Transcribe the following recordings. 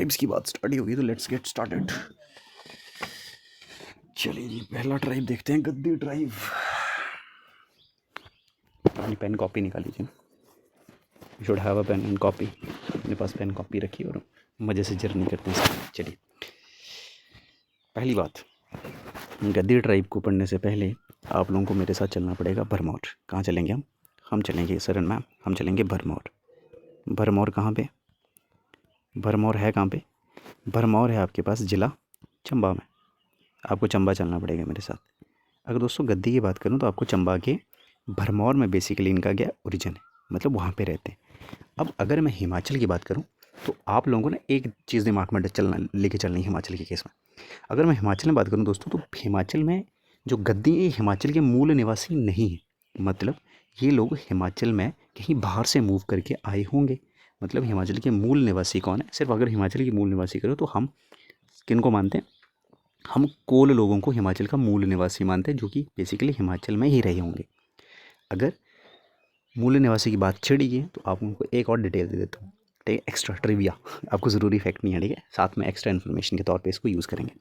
Tribes की बात start ही होगी तो लेट्स गेट स्टार्टेड। चलिए जी, पहला ट्राइब देखते हैं, गद्दी ट्राइब। अपनी पेन कॉपी निकाल लीजिए, you should have a pen and copy. अपने पास पेन कॉपी रखी और मज़े से जर्नी करते हैं। चलिए, पहली बात, गद्दी ट्राइब को पढ़ने से पहले आप लोगों को मेरे साथ चलना पड़ेगा भरमौर। कहाँ चलेंगे हम चलेंगे सरन मैम, हम चलेंगे भरमौर। भरमौर कहाँ पे? भरमौर है कहाँ पे? भरमौर है आपके पास ज़िला चंबा में। आपको चंबा चलना पड़ेगा मेरे साथ। अगर दोस्तों गद्दी की बात करूँ तो आपको चंबा के भरमौर में बेसिकली इनका क्या ओरिजिन है, मतलब वहाँ पे रहते हैं। अब अगर मैं हिमाचल की बात करूँ तो आप लोगों को ना एक चीज़ दिमाग में लेके चलनी है हिमाचल के केस में। अगर मैं हिमाचल में बात करूँ दोस्तों, तो हिमाचल में जो गद्दी है हिमाचल के मूल निवासी नहीं है। मतलब ये लोग हिमाचल में कहीं बाहर से मूव करके आए होंगे। मतलब हिमाचल के मूल निवासी कौन है? सिर्फ अगर हिमाचल के मूल निवासी करो तो हम किन को मानते हैं? हम कोल लोगों को हिमाचल का मूल निवासी मानते हैं, जो कि बेसिकली हिमाचल में ही रहे होंगे। अगर मूल निवासी की बात छिड़ी है तो आप उनको एक और डिटेल दे देता हूँ, ठीक है? एक्स्ट्रा ट्रिविया, आपको ज़रूरी फैक्ट नहीं है, ठीक है? साथ में एक्स्ट्रा इन्फॉर्मेशन के तौर पे इसको यूज़ करेंगे।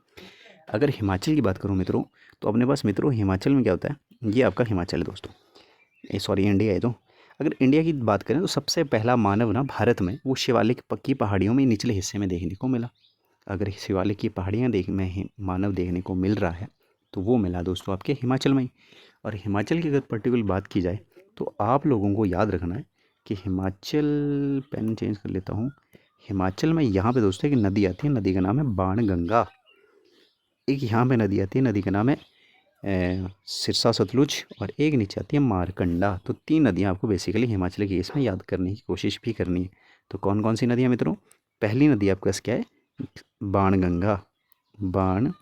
अगर हिमाचल की बात करूँ मित्रों, तो अपने पास मित्रों हिमाचल में क्या होता है, ये आपका हिमाचल है दोस्तों, सॉरी इंडिया है। तो अगर इंडिया की बात करें तो सबसे पहला मानव ना भारत में वो शिवालिक की पहाड़ियों में निचले हिस्से में देखने को मिला। अगर शिवालिक की पहाड़ियाँ मानव देखने को मिल रहा है तो वो मिला दोस्तों आपके हिमाचल में ही। और हिमाचल की अगर पर्टिकुलर बात की जाए तो आप लोगों को याद रखना है कि हिमाचल, पेन चेंज कर लेता हूँ, हिमाचल में यहाँ पे दोस्तों एक नदी आती है, नदी का नाम है बाणगंगा। एक यहाँ पे नदी आती है, नदी का नाम है सिरसा सतलुज, और एक नीचे आती है मारकंडा। तो 3 नदियाँ आपको बेसिकली हिमाचल के इसमें याद करने की कोशिश भी करनी है। तो कौन कौन सी नदियाँ मित्रों? पहली नदी आपका क्या है? बाणगंगा। बाणगंगा,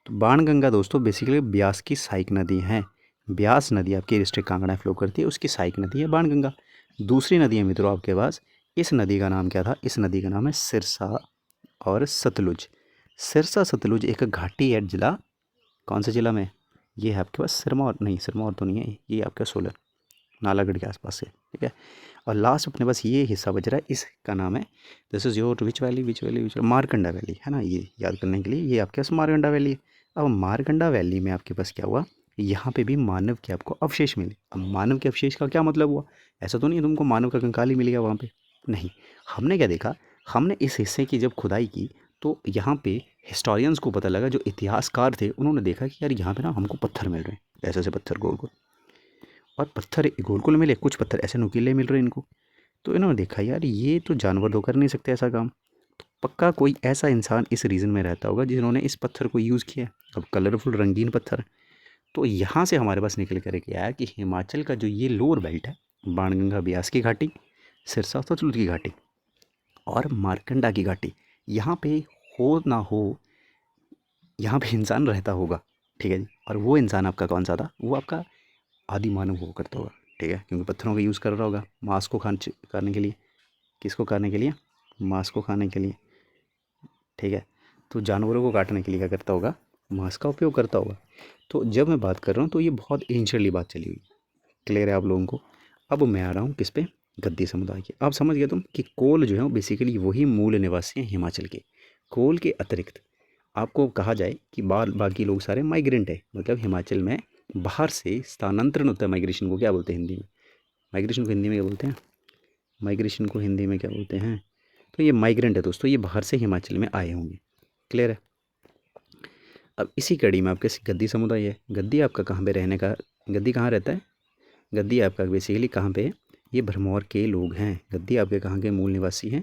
तो बाणगंगा दोस्तों बेसिकली ब्यास की सहायक नदी है। ब्यास नदी आपकी डिस्ट्रिक्ट कांगड़ा फ्लो करती है, उसकी सहायक नदी है बाणगंगा। दूसरी नदी है मित्रों आपके पास, इस नदी का नाम क्या था? इस नदी का नाम है सिरसा और सतलुज। सिरसा सतलुज एक घाटी है, जिला कौन से ज़िला में? ये है आपके पास सिरमौर, नहीं सिरमौर तो नहीं है, ये आपका सोलन नालागढ़ के आसपास से, ठीक है? और लास्ट अपने पास ये हिस्सा बच रहा है, इसका नाम है, this is your which valley, Markanda valley, है ना? ये याद करने के लिए ये आपके पास मारकंडा वैली है। अब मारकंडा वैली में आपके पास क्या हुआ, यहाँ पे भी मानव के आपको अवशेष मिले। अब मानव के अवशेष का क्या मतलब हुआ? ऐसा तो नहीं है तुमको मानव का कंकाल ही मिल गया वहाँ पे, नहीं। हमने क्या देखा, हमने इस हिस्से की जब खुदाई की तो यहाँ पे हिस्टोरियंस को पता लगा, जो इतिहासकार थे उन्होंने देखा कि यार यहाँ पे ना हमको पत्थर मिल रहे हैं, ऐसे ऐसे पत्थर गोल गोल, और पत्थर गोल गोल मिले, कुछ पत्थर ऐसे नुकीले मिल रहे हैं इनको। तो इन्होंने देखा यार ये तो जानवर तो कर नहीं सकते ऐसा काम, तो पक्का कोई ऐसा इंसान इस रीजन में रहता होगा जिन्होंने इस पत्थर को यूज़ किया। अब कलरफुल रंगीन पत्थर, तो यहाँ से हमारे पास निकल कर के आया कि हिमाचल का जो ये लोअर बेल्ट है, बाणगंगा ब्यास की घाटी, सिरसा सतलुज की घाटी और मारकंडा की घाटी, यहाँ पे हो ना हो, यहाँ पे इंसान रहता होगा, ठीक है जी। और वो इंसान आपका कौन सा था? वो आपका आदि मानव हुआ करता होगा, ठीक है? क्योंकि पत्थरों का यूज़ कर रहा होगा मांस को खाने के लिए। किसको खाने के लिए? मांस को खाने के लिए, ठीक है? तो जानवरों को काटने के लिए क्या करता होगा? मांस का उपयोग करता होगा। तो जब मैं बात कर रहा हूँ तो ये बहुत एंशियंटली बात चली हुई, क्लियर है आप लोगों को? अब मैं आ रहा हूँ किस पे? गद्दी समुदाय के। आप समझ गए तुम कि कोल जो है वो बेसिकली वही मूल निवासी हैं हिमाचल के। कोल के अतिरिक्त आपको कहा जाए कि बाकी लोग सारे माइग्रेंट है, मतलब हिमाचल में बाहर से स्थानांतरण होता है। माइग्रेशन को क्या बोलते हैं हिंदी में? माइग्रेशन को हिंदी में क्या बोलते हैं? माइग्रेशन को हिंदी में क्या बोलते हैं? तो ये माइग्रेंट है दोस्तों, ये बाहर से हिमाचल में आए होंगे, क्लियर है? अब इसी कड़ी में आपके गद्दी समुदाय है। गद्दी आपका कहाँ पे रहने का, गद्दी कहाँ रहता है? गद्दी आपका बेसिकली कहाँ पे है? ये भरमौर के लोग हैं। गद्दी आपके कहाँ के मूल निवासी हैं?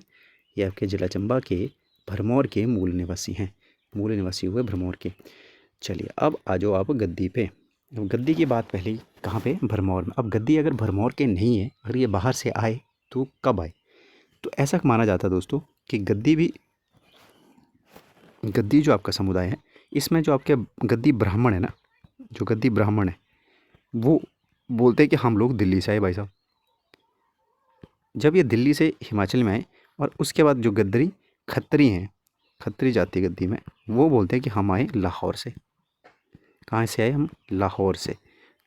ये आपके जिला चंबा के भरमौर के मूल निवासी हैं। मूल निवासी हुए भरमौर के। चलिए अब आ जाओ आप गद्दी पे। अब गद्दी की बात पहले कहाँ पे? भरमौर में। अब गद्दी अगर भरमौर के नहीं है, अगर ये बाहर से आए तो कब आए? तो ऐसा माना जाता है दोस्तों कि गद्दी जो आपका समुदाय है, इसमें जो आपके गद्दी ब्राह्मण है ना, जो गद्दी ब्राह्मण है वो बोलते हैं कि हम लोग दिल्ली से आए भाई साहब। जब ये दिल्ली से हिमाचल में आए, और उसके बाद जो गद्दी खत्री हैं, खत्री जाति गद्दी में, वो बोलते हैं कि हम आए लाहौर से। कहाँ से आए हम? लाहौर से।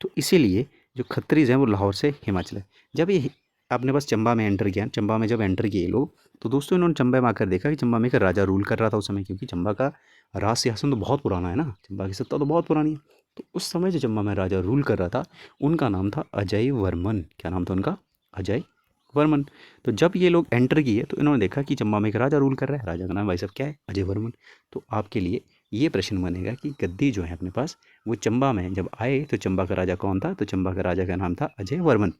तो इसीलिए जो खत्रीज हैं वो लाहौर से हिमाचल है। जब ये अपने पास चंबा में एंटर किया। चंबा में जब एंटर किए लोग, तो दोस्तों इन्होंने चंबा में आकर देखा कि चंबा में एक राजा रूल कर रहा था उस समय, क्योंकि चंबा का राज सिंहासन तो बहुत पुराना है ना, चंबा की सत्ता तो बहुत पुरानी है। तो उस समय जो चंबा में राजा रूल कर रहा था, उनका नाम था अजय वर्मन। क्या नाम था उनका? अजय वर्मन। तो जब ये लोग एंटर किए तो इन्होंने देखा कि चंबा में एक राजा रूल कर रहा है। राजा का नाम भाई साहब क्या है? अजय वर्मन। तो आपके लिए ये प्रश्न बनेगा कि गद्दी जो है अपने पास, वो चंबा में जब आए तो चंबा का राजा कौन था? तो चंबा का राजा का नाम था अजय वर्मन।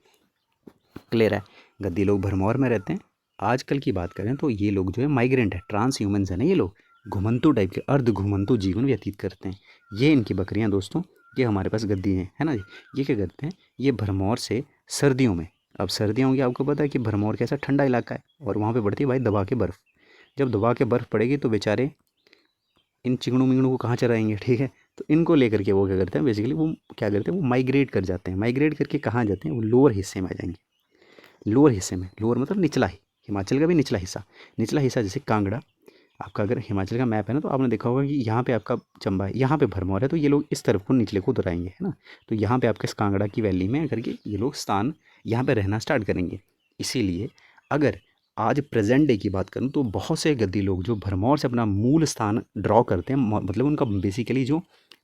क्लियर है? गद्दी लोग भरमौर में रहते हैं। आजकल की बात करें तो ये लोग जो है माइग्रेंट है, ट्रांस ह्यूमन्स है ना ये लोग, घुमंतु टाइप के, अर्ध घुमंतु जीवन व्यतीत करते हैं। ये इनकी बकरियां दोस्तों, ये हमारे पास गद्दी हैं, है ना जी। ये क्या करते हैं? ये भरमौर से सर्दियों में, अब सर्दियों की आपको पता है कि भरमौर कैसा ठंडा इलाका है, और वहाँ पे पड़ती है भाई दबा के बर्फ़। जब दबा के बर्फ़ पड़ेगी तो बेचारे इन चिंगड़ू मिंगड़ू को कहाँ चराएंगे, ठीक है। तो इनको लेकर के वो क्या करते हैं, बेसिकली वो क्या करते हैं, वो माइग्रेट कर जाते हैं। माइग्रेट करके कहाँ जाते हैं? वो लोअर हिस्से में आ जाएंगे। लोअर हिस्से में, लोअर मतलब निचला ही, हिमाचल का भी निचला हिस्सा। निचला हिस्सा जैसे कांगड़ा, आपका अगर हिमाचल का मैप है ना, तो आपने देखा होगा कि यहाँ पे आपका चंबा है, यहाँ पे भरमौर है, तो ये लोग इस तरफ को निचले को उतराएंगे, है ना। तो यहाँ पे आपके इस कांगड़ा की वैली में करके ये लोग स्थान यहाँ पे रहना स्टार्ट करेंगे। इसीलिए अगर आज प्रेजेंट डे की बात करूँ तो बहुत से गद्दी लोग जो भरमौर से अपना मूल स्थान ड्रॉ करते हैं, मतलब उनका बेसिकली जो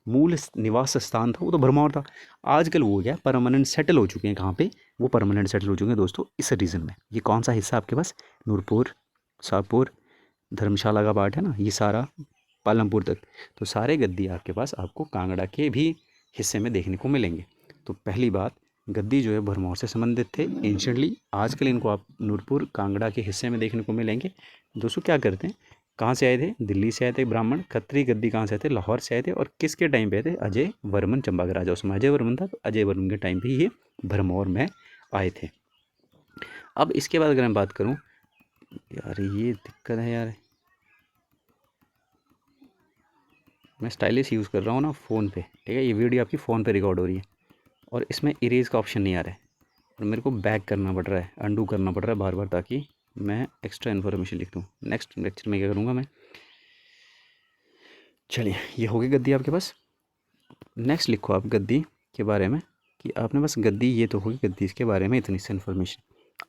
मूल निवास स्थान था वो तो भरमौर था। आजकल वो क्या परमानेंट सेटल हो चुके हैं। कहाँ पे? वो परमानेंट सेटल हो चुके हैं दोस्तों इस रीजन में। ये कौन सा हिस्सा आपके पास? नूरपुर, शाहपुर, धर्मशाला का पार्ट है ना, ये सारा पालमपुर तक। तो सारे गद्दी आपके पास आपको कांगड़ा के भी हिस्से में देखने को मिलेंगे। तो पहली बात, गद्दी जो है भरमौर से संबंधित थे एंशंटली। आजकल इनको आप नूरपुर, कांगड़ा के हिस्से में देखने को मिलेंगे। दोस्तों क्या करते हैं, कहाँ से आए थे? दिल्ली से आए थे ब्राह्मण। खत्री गद्दी कहाँ से आए थे? लाहौर से आए थे। और किसके टाइम पे आए थे? अजय वर्मन, चंबा का राजा उसमें अजय वर्मन था, तो अजय वर्मन के टाइम पे ये भरमौर में आए थे। अब इसके बाद अगर मैं बात करूँ, यार ये दिक्कत है यार, मैं स्टाइलिश यूज़ कर रहा हूँ ना फ़ोन पे, ठीक है। ये वीडियो आपकी फ़ोन पे रिकॉर्ड हो रही है और इसमें इरेज का ऑप्शन नहीं आ रहा है, और मेरे को बैक करना पड़ रहा है, अंडू करना पड़ रहा है बार बार, ताकि मैं एक्स्ट्रा इन्फॉर्मेशन लिख दूँ। नेक्स्ट लेक्चर में क्या करूँगा मैं। चलिए, ये हो गई गद्दी आपके पास। नेक्स्ट लिखो आप गद्दी के बारे में कि आपने बस गद्दी, ये तो होगी गद्दी, इसके बारे में इतनी सी इन्फॉर्मेशन।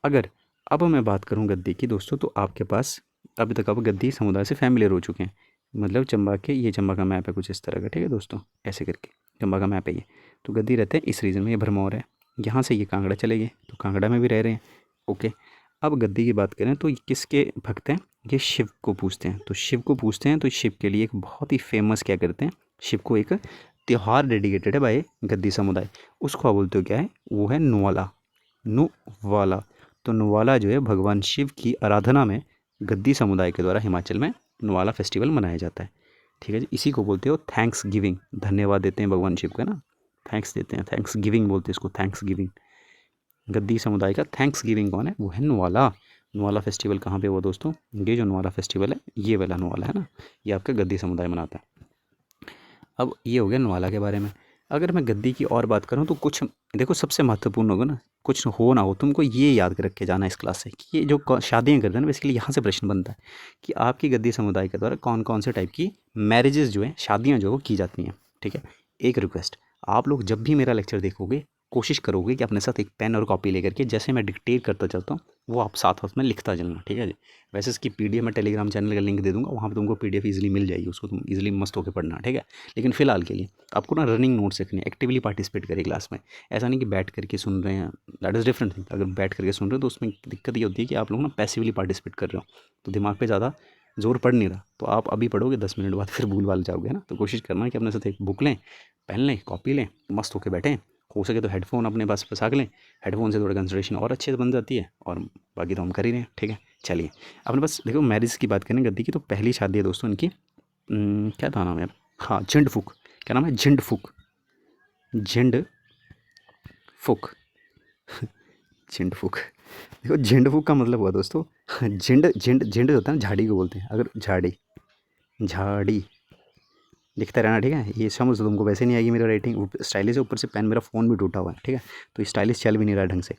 अगर अब मैं बात करूँ गद्दी की दोस्तों, तो आपके पास अभी तक आप गद्दी समुदाय से फैमिलियर हो चुके हैं। मतलब चंबा के, ये चंबा का मैप है कुछ इस तरह का, ठीक है दोस्तों, ऐसे करके चंबा का मैप है ये। तो गद्दी रहते हैं इस रीजन में, ये भरमौर है। यहाँ से ये कांगड़ा चले गए, तो कांगड़ा में भी रह रहे हैं। ओके, अब गद्दी की बात करें तो ये किसके भक्त हैं? ये शिव को पूजते हैं। तो शिव को पूजते हैं तो शिव के लिए एक बहुत ही फेमस क्या करते हैं, शिव को एक त्यौहार डेडिकेटेड है भाई गद्दी समुदाय। उसको आप बोलते हो क्या है? वो है नुवाला, नुवाला। तो नुवाला जो है भगवान शिव की आराधना में गद्दी समुदाय के द्वारा हिमाचल में नुवाला फेस्टिवल मनाया जाता है, ठीक है जी। इसी को बोलते हो थैंक्स गिविंग, धन्यवाद देते हैं भगवान शिव का ना, थैंक्स देते हैं, थैंक्स गिविंग बोलते हैं इसको, थैंक्स गिविंग। गद्दी समुदाय का थैंक्स गिविंग कौन है? वो है नुवाला। नुवाला फेस्टिवल कहाँ पे हुआ दोस्तों? ये जो नुवाला फेस्टिवल है, ये वाला नुवाला है ना, ये आपका गद्दी समुदाय मनाता है। अब ये हो गया नुवाला के बारे में। अगर मैं गद्दी की और बात करूँ तो कुछ देखो, सबसे महत्वपूर्ण होगा ना, कुछ हो ना हो तुमको ये याद कर रख के जाना इस क्लास से कि ये जो शादियाँ करते हैं ना, बेसिकली यहाँ से प्रश्न बनता है कि आपकी गद्दी समुदाय के द्वारा कौन कौन से टाइप की मैरिजेस जो है, शादियाँ जो है वो की जाती हैं, ठीक है। एक रिक्वेस्ट, आप लोग जब भी मेरा लेक्चर देखोगे कोशिश करोगे कि अपने साथ एक पेन और कॉपी लेकर के, जैसे मैं डिक्टेट करता चलता हूँ वो आप साथ साथ में लिखता चलना, ठीक है जी। वैसे इसकी पीडीएफ मैं टेलीग्राम चैनल का लिंक दे दूँगा, वहाँ पे तुमको पीडीएफ इजीली मिल जाएगी, उसको तुम इजीली मस्त होकर पढ़ना, ठीक है। लेकिन फिलहाल के लिए आपको ना रनिंग नोट्स रखनी है, एक्टिवली पार्टिसिपेट करिए क्लास में। ऐसा नहीं कि बैठ करके सुन रहे हैं, दैट इज़ डिफरेंट थिंग। अगर बैठ करके सुन रहे हो तो उसमें दिक्कत ये होती है कि आप लोग ना पैसिवली पार्टिसिपेट कर रहे हो, तो दिमाग पे ज़्यादा जोर पड़ नहीं रहा। तो आप अभी पढ़ोगे 10 मिनट बाद फिर भूल भाल जाओगे ना। तो कोशिश करना कि अपने साथ एक बुक लें, पेन लें, कॉपी लें, मस्त होकर बैठें। हो सके तो हेडफोन अपने पास फंसा के लें, हेडफोन से थोड़ा कंसंट्रेशन और अच्छे से बन जाती है। और बाकी तो हम कर ही रहे हैं, ठीक है। चलिए, अपने पास देखो मैरिज की बात करें गद्दी की, तो पहली शादी है दोस्तों इनकी, क्या था नाम यार, हाँ झंड फूक। क्या नाम है? झंड फूक, झंड फूक, झंड फूक। देखो झंड फूक का मतलब हुआ दोस्तों, झंड झंड झंड होता है ना, झाड़ी को बोलते हैं। अगर झाड़ी, झाड़ी लिखता रहना, ठीक है। ये समझ तुमको वैसे नहीं आएगी मेरी राइटिंग, स्टाइलिश है, ऊपर से पेन मेरा फ़ोन भी टूटा हुआ है, ठीक है। तो स्टाइलिश चल भी नहीं रहा ढंग से।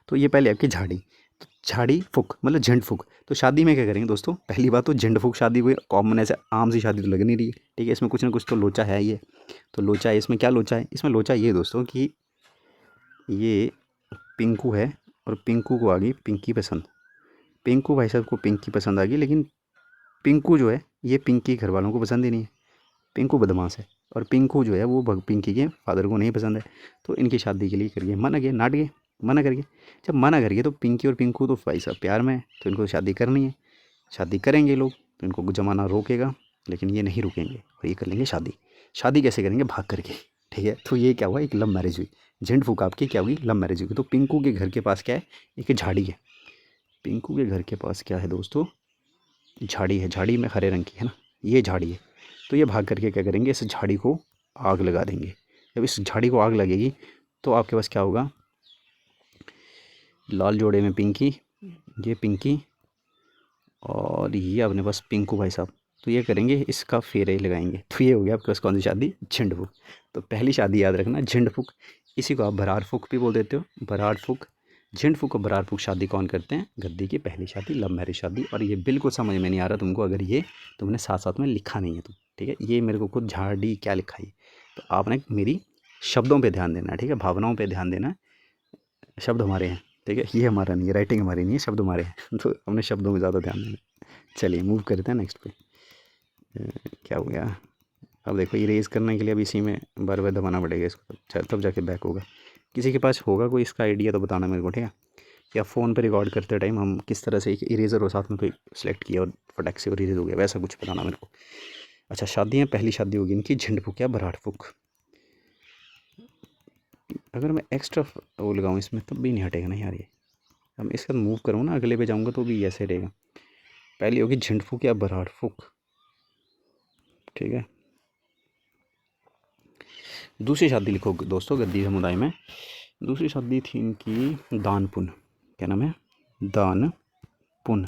तो ये पहले आपकी झाड़ी, तो झाड़ी फूक मतलब झंड फूक। तो शादी में क्या करेंगे दोस्तों? पहली बात तो झंड फूक शादी कोई कॉमन ऐसे आम सी शादी तो लग नहीं रही है, ठीक है। इसमें कुछ ना कुछ तो लोचा है ये। तो लोचा है इसमें, क्या लोचा है इसमें? लोचा ये दोस्तों कि ये पिंकू है और पिंकू को आ गई पिंकी पसंद। पिंकू भाई साहब को पिंकी पसंद आ गई, लेकिन पिंकू जो है ये पिंकी घर वालों को पसंद ही नहीं है। पिंकू बदमाश है और पिंकू जो है वो पिंकी के फादर को नहीं पसंद है। तो इनकी शादी के लिए करिए मना गए, नाट गए, मना कर गए। जब मना कर गए तो पिंकी और पिंकू तो भाई साहब प्यार में है, तो इनको शादी करनी है। शादी करेंगे लोग तो इनको ज़माना रोकेगा, लेकिन ये नहीं रुकेंगे और ये कर लेंगे शादी। शादी कैसे करेंगे? भाग करके। ठीक है, तो ये क्या हुआ, एक लव मैरिज हुई। झंड फूक आपकी क्या हुई, लव मैरिज हुई। तो पिंकू के घर के पास क्या है, एक झाड़ी है। पिंकू के घर के पास क्या है दोस्तों, झाड़ी है। झाड़ी में हरे रंग की है ना, ये झाड़ी है। तो ये भाग करके क्या करेंगे, इस झाड़ी को आग लगा देंगे। जब इस झाड़ी को आग लगेगी तो आपके पास क्या होगा, लाल जोड़े में पिंकी, ये पिंकी और ये अपने पास पिंकू भाई साहब। तो ये करेंगे, इसका फेरे लगाएंगे। तो ये हो गया आपके पास कौन सी शादी, झंड फूक। तो पहली शादी याद रखना, झंड फूक। इसी को आप बरार फूक भी बोल देते हो, बरार फूक। झंड फूक और बरार फूक शादी कौन करते हैं, गद्दी की पहली शादी, लव मैरिज शादी। और ये बिल्कुल समझ में नहीं आ रहा तुमको अगर ये तुमने साथ साथ में लिखा नहीं है तो। ठीक है, ये मेरे को खुद झाड़ी क्या लिखा है, तो आपने मेरी शब्दों पे ध्यान देना है। ठीक है, भावनाओं पे ध्यान देना है। शब्द हमारे हैं, ठीक है, ये हमारा नहीं है, राइटिंग हमारी नहीं है, शब्द हमारे हैं। तो हमने शब्दों में ज़्यादा ध्यान देना है। चलिए मूव करते हैं नेक्स्ट पे। क्या हो गया, अब देखो इरेज करने के लिए अब इसी में बार बार दबाना पड़ेगा इसको, तब जाके बैक होगा। किसी के पास होगा कोई इसका आइडिया तो बताना मेरे को, ठीक है। या फ़ोन पे रिकॉर्ड करते टाइम हम किस तरह से एक इरेज़र और साथ में कोई सेलेक्ट किया और फटाक से और इरेज हो गया, वैसा कुछ बताना मेरे को। अच्छा, शादियाँ, पहली शादी होगी इनकी झंड फूक या बराड़ फूक। अगर मैं एक्स्ट्रा वो लगाऊँ इसमें तब भी नहीं हटेगा ना यार ये। अब इसका मूव करूँ ना, अगले पे जाऊँगा तो भी ऐसे रहेगा। पहली होगी झंड फूक या बराड़ फूक, ठीक है। दूसरी शादी लिखो दोस्तों गद्दी समुदाय में। दूसरी शादी थी इनकी दान पुन। क्या नाम है, दान पुन।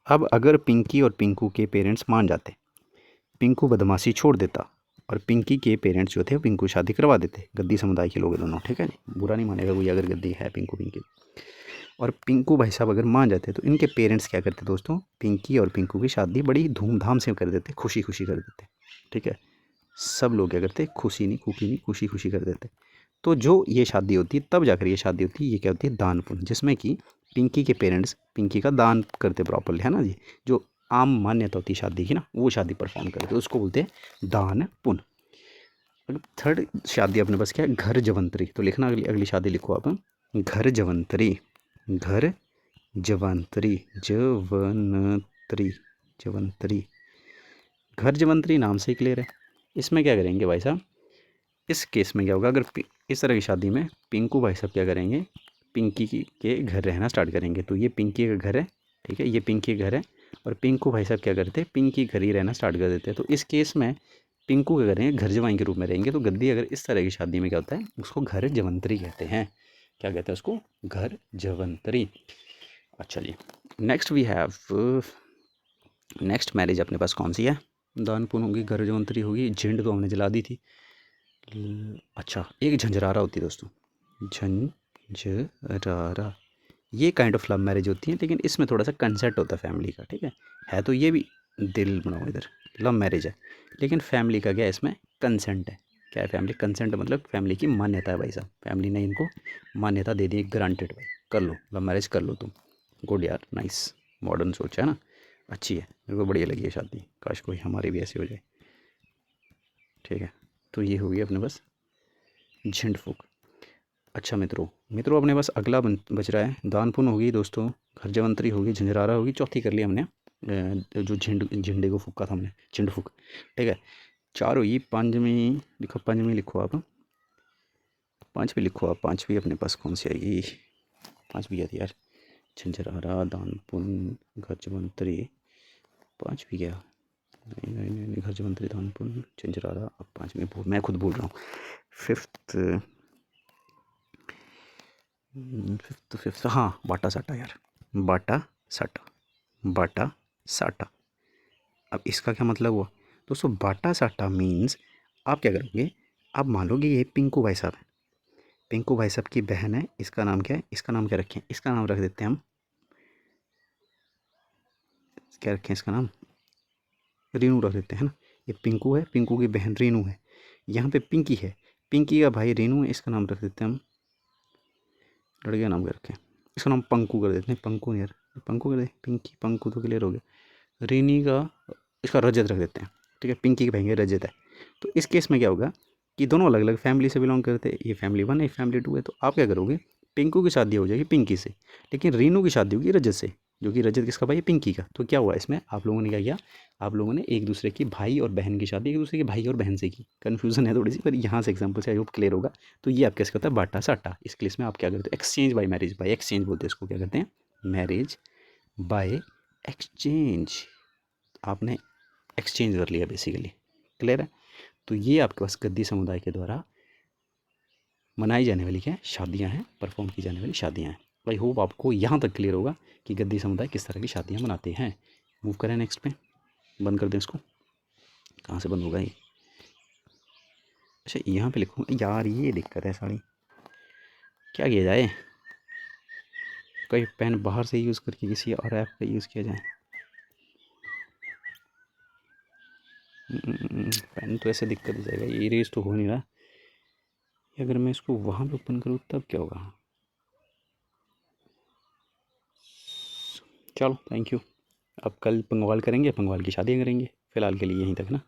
अब अगर पिंकी और पिंकू के पेरेंट्स मान जाते, पिंकू बदमाशी छोड़ देता और पिंकी के पेरेंट्स जो थे वो पिंकू शादी करवा देते, गद्दी समुदाय के लोग दोनों, ठीक है, बुरा नहीं मानेगा कोई अगर गद्दी है पिंकू पिंकी। और पिंकू भाई साहब अगर मान जाते तो इनके पेरेंट्स क्या करते दोस्तों, पिंकी और पिंकू की शादी बड़ी धूमधाम से कर देते, खुशी खुशी कर देते, ठीक है। सब लोग क्या करते, खुशी नहीं खुशी नहीं, खुशी खुशी कर देते। तो जो ये शादी होती है तब जाकर ये शादी होती है, ये क्या होती है, दान पुण्य, जिसमें कि पिंकी के पेरेंट्स पिंकी का दान करते प्रॉपरली, है ना जी। जो आम मान्यता होती है शादी की ना, वो शादी परफॉर्म करते, उसको बोलते हैं दान पुण्य। अब थर्ड शादी अपने पास क्या है, घर जवंतरी। तो लिखना अगली अगली शादी लिखो आप, घर जवंतरी। घर जवंतरी, जवंतरी, जवंतरी। घर जवंतरी नाम से ही क्लियर है। इसमें क्या करेंगे भाई साहब, इस केस में क्या होगा, अगर इस तरह की शादी में पिंकू भाई साहब क्या करेंगे, पिंकी के घर रहना स्टार्ट करेंगे। तो ये पिंकी का घर है, ठीक है, ये पिंकी का घर है। और पिंकू भाई साहब क्या करते हैं, पिंकी घर ही रहना स्टार्ट कर देते हैं। तो इस केस में पिंकू के घर रहेंगे, घर जवाई के रूप में रहेंगे। तो गद्दी अगर इस तरह की शादी में क्या होता है, उसको घर जवंतरी कहते हैं। क्या कहते हैं उसको, घर जवंतरी। अच्छा चलिए next we have, next marriage अपने पास कौन सी है, दानपुन होगी, घर जवंतरी होगी, झिंड तो हमने जला दी थी। अच्छा, एक झंझरारा होती है दोस्तों, झंझरारा। ये काइंड ऑफ लव मैरिज होती है, लेकिन इसमें थोड़ा सा कंसेंट होता है फैमिली का, ठीक है तो ये भी दिल बनाओ इधर, लव मैरिज है लेकिन फैमिली का क्या है, इसमें कंसेंट है। क्या है, फैमिली कंसेंट मतलब फैमिली की मान्यता है भाई साहब, फैमिली ने इनको मान्यता दे दी, ग्रांटेड भाई कर लो लव मैरिज कर लो तुम। गुड यार, नाइस, मॉडर्न सोच है ना, अच्छी है, मेरे को बढ़िया लगी है शादी, काश कोई हमारी भी ऐसी हो जाए, ठीक है। तो ये होगी अपने पास झंड फूक। अच्छा मित्रों अपने पास अगला बच रहा है, दानपुन होगी दोस्तों, घर जवंतरी होगी, झंझरारा होगी, चौथी कर ली हमने जो झंडे को फूका था हमने, झंड फूक, ठीक है। चार हुई, पंचमी लिखो, पंचमी लिखो आप, पाँचवीं लिखो आप, पाँचवीं अपने पास कौन सी आएगी, पाँचवीं क्या थी यार, झंझरारा, दानपुन, घर जवंतरी, पाँचवीं क्या, नहीं नहीं नहीं, घर जवंतरी, दानपुन, झंझरारा, अब पाँचवीं मैं खुद भूल रहा हूँ। फिफ्थ, फिफ्थ हाँ, बाटा साटा यार, बाटा साटा, बाटा साटा। अब इसका क्या मतलब हुआ दोस्तों, बाटा साटा मीन्स आप क्या करोगे, आप मान लो कि ये पिंकू भाई साहब है, पिंकू भाई साहब की बहन है, इसका नाम क्या है, इसका नाम क्या रखें, इसका नाम रख देते हैं हम, क्या रखें इसका नाम, रीनू रख देते हैं ना। ये पिंकू है, पिंकू की बहन रीनू है, यहाँ पे पिंकी है, पिंकी का भाई रीनू है, इसका नाम रख देते हैं हम लड़के का नाम कर रखें, इसका नाम पंकु कर देते हैं। पंकु नहीं यार, पंकु कर दे, पिंकी पंकु तो क्लियर हो गया। रीनी का इसका रजत रख देते हैं, ठीक है, पिंकी के भाई रजत है। तो इस केस में क्या होगा कि दोनों अलग अलग फैमिली से बिलोंग करते हैं, ये फैमिली 1 है, फैमिली 2 है। तो आप क्या करोगे, पिंकू की शादी हो जाएगी पिंकी से, लेकिन रीनू की शादी होगी रजत से, जो कि रजत किसका भाई है, पिंकी का। तो क्या हुआ इसमें, आप लोगों ने क्या किया, आप लोगों ने एक दूसरे की भाई और बहन की शादी एक दूसरे के भाई और बहन से की। कन्फ्यूजन है थोड़ी सी, पर यहाँ से एग्जाम्पल से आई होप क्लियर होगा। तो ये आप कैसे करता है, बाटा साटा। इस केस में आप क्या करते हो, exchange bye marriage, by exchange बोलते हैं इसको, क्या करते हैं, मैरिज बाय एक्सचेंज। आपने एक्सचेंज कर लिया बेसिकली, क्लियर है। तो ये आपके पास गद्दी समुदाय के द्वारा मनाई जाने वाली क्या है, शादियाँ हैं, परफॉर्म की जाने वाली शादियाँ हैं। आई होप आपको यहाँ तक क्लियर होगा कि गद्दी समुदाय किस तरह की शादियाँ मनाते हैं। मूव करें नेक्स्ट पे, बंद कर दें इसको, कहाँ से बंद होगा ये, अच्छा यहाँ पे लिखूँ यार, ये दिक्कत है सारी, क्या किया जाए, कहीं पेन बाहर से यूज़ करके किसी और ऐप का यूज़ किया जाए। पेन तो ऐसे दिक्कत हो जाएगा, ये इरेज तो हो नहीं रहा, अगर मैं इसको वहाँ पे ओपन करूँ तब क्या होगा। चलो थैंक यू, अब कल पंगवाल करेंगे, पंगवाल की शादी करेंगे, फ़िलहाल के लिए यहीं तक ना।